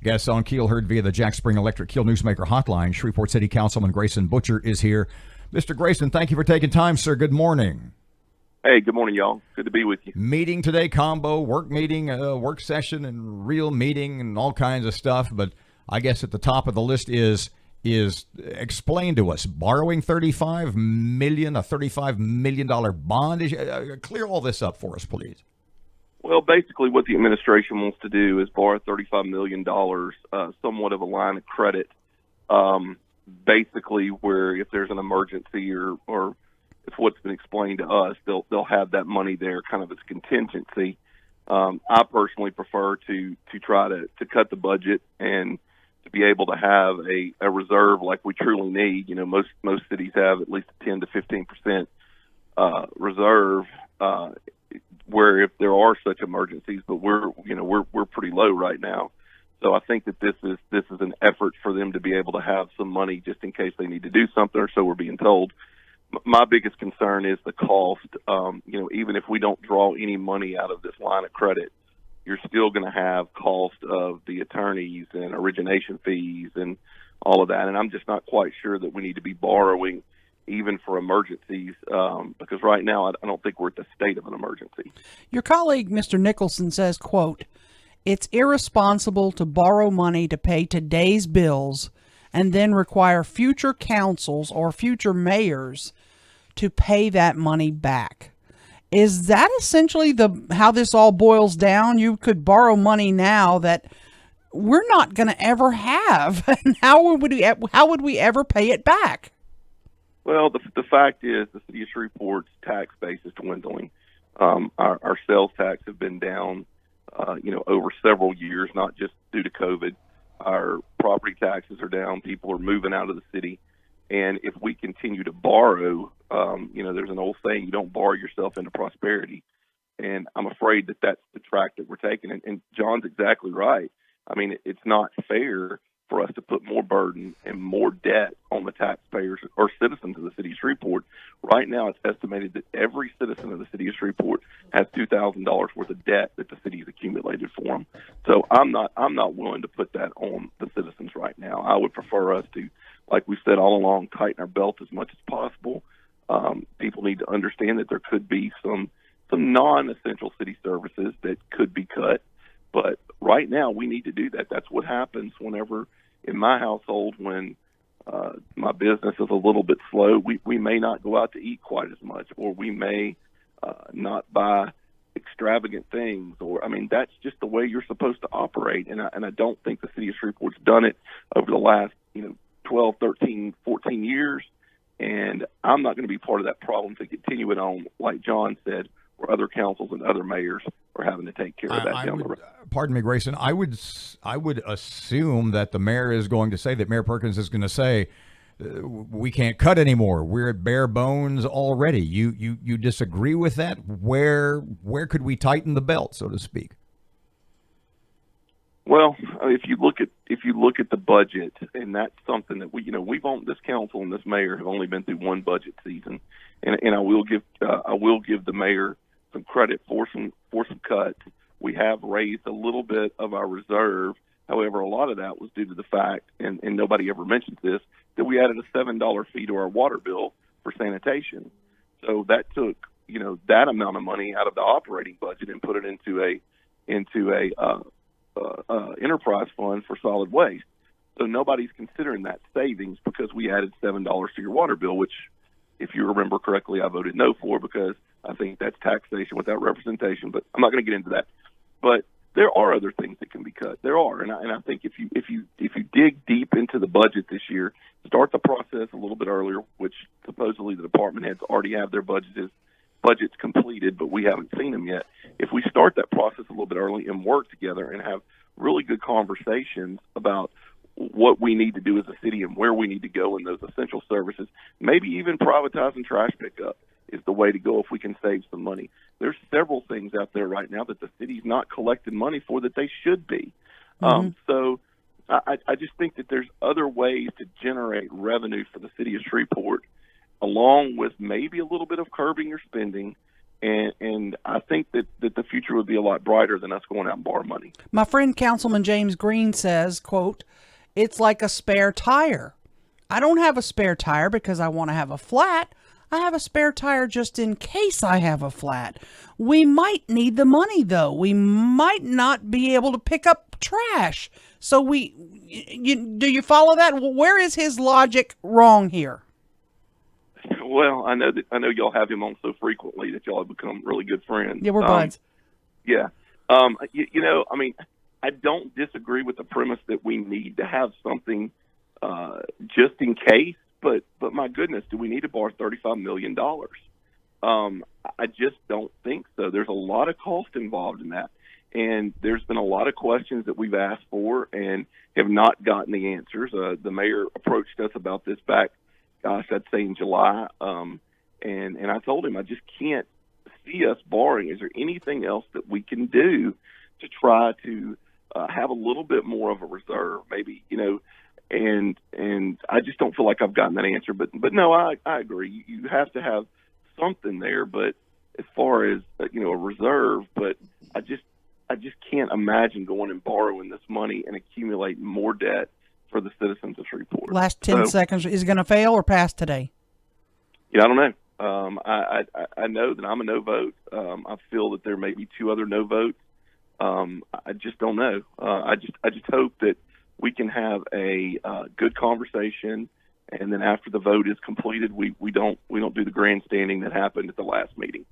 Guests on Keel heard via the Jack Spring Electric Keel Newsmaker hotline. Shreveport City Councilman Grayson Boucher is here. Mr. Grayson, thank you for taking time, sir. Good morning. Hey, good morning, y'all. Good to be with you. Meeting today, combo, work meeting, work session, and real meeting, and all kinds of stuff. But I guess at the top of the list is explain to us, borrowing $35 million, a $35 million bond. Clear all this up for us, please. Well, basically what the administration wants to do is borrow $35 million, somewhat of a line of credit, basically where if there's an emergency or if what's been explained to us, they'll have that money there kind of as contingency. I personally prefer to try to cut the budget and to be able to have a reserve like we truly need. You know, most cities have at least a 10 to 15% reserve, where if there are such emergencies, but we're pretty low right now. So I think that this is an effort for them to be able to have some money just in case they need to do something, or so we're being told. My biggest concern is the cost. Even if we don't draw any money out of this line of credit, you're still going to have cost of the attorneys and origination fees and all of that. And I'm just not quite sure that we need to be borrowing even for emergencies, because right now I don't think we're at the state of an emergency. Your colleague, Mr. Nicholson, says, quote, "It's irresponsible to borrow money to pay today's bills and then require future councils or future mayors to pay that money back." Is that essentially how this all boils down? You could borrow money now that we're not going to ever have. And how would we ever pay it back? Well, the fact is the city of Shreveport's tax base is dwindling. Our sales tax have been down, over several years, not just due to COVID. Our property taxes are down. People are moving out of the city. And if we continue to borrow, there's an old saying, you don't borrow yourself into prosperity. And I'm afraid that that's the track that we're taking. And John's exactly right. I mean, it's not fair for us to put more burden and more debt on the taxpayers or citizens of the city of Shreveport. Right now, it's estimated that every citizen of the city of Shreveport has $2,000 worth of debt that the city has accumulated for them. So I'm not willing to put that on the citizens right now. I would prefer us to, like we've said all along, tighten our belt as much as possible. People need to understand that there could be some non-essential city services that could be cut. But right now, we need to do that. That's what happens whenever, in my household, when my business is a little bit slow, we may not go out to eat quite as much, or we may not buy extravagant things. That's just the way you're supposed to operate. And I don't think the city of Shreveport's done it over the last 12, 13, 14 years. And I'm not going to be part of that problem to continue it on, like John said, where other councils and other mayors are having to take care of that down the road. Pardon me, Grayson. I would assume that the mayor is going to say, that Mayor Perkins is going to say, we can't cut anymore. We're at bare bones already. You disagree with that? Where could we tighten the belt, so to speak? Well, if you look at the budget, and that's something that we've on this council and this mayor have only been through one budget season, and I will give the mayor some credit for some cuts. We have raised a little bit of our reserve. However, a lot of that was due to the fact, and nobody ever mentions this, that we added a $7 fee to our water bill for sanitation. So that took that amount of money out of the operating budget and put it into a enterprise fund for solid waste. So nobody's considering that savings because we added $7 to your water bill, which, if you remember correctly, I voted no for because I think that's taxation without representation. But I'm not going to get into that. But there are other things that can be cut. There are, and I think if you dig deep into the budget this year, start the process a little bit earlier, which supposedly the department heads already have their budgets completed, but we haven't seen them yet. If we start that process a little bit early and work together and have really good conversations about what we need to do as a city and where we need to go in those essential services, maybe even privatizing trash pickup is the way to go if we can save some money. There's several things out there right now that the city's not collecting money for that they should be. So I just think that there's other ways to generate revenue for the city of Shreveport, along with maybe a little bit of curbing your spending and I think that the future would be a lot brighter than us going out and borrow money. My friend Councilman James Green says, quote, "It's like a spare tire. I don't have a spare tire because I want to have a flat. I have a spare tire just in case I have a flat. We might need the money, though. We might not be able to pick up trash. So do you follow that? Where is his logic wrong here?" Well, I know y'all have him on so frequently that y'all have become really good friends. Yeah, we're buds. Yeah. I mean, I don't disagree with the premise that we need to have something just in case, but my goodness, do we need to borrow $35 million? I just don't think so. There's a lot of cost involved in that. And there's been a lot of questions that we've asked for and have not gotten the answers. The mayor approached us about this back, gosh, I'd say in July. And I told him I just can't see us borrowing. Is there anything else that we can do to try to have a little bit more of a reserve, maybe, and I just don't feel like I've gotten that answer. But no, I agree. You have to have something there, but as far as, a reserve, but I just can't imagine going and borrowing this money and accumulating more debt for the citizens of Shreveport. Last 10 seconds. Is it going to fail or pass today? I don't know. I know that I'm a no vote. I feel that there may be two other no votes. I just don't know. I just hope that we can have a good conversation, and then after the vote is completed, we don't do the grandstanding that happened at the last meeting.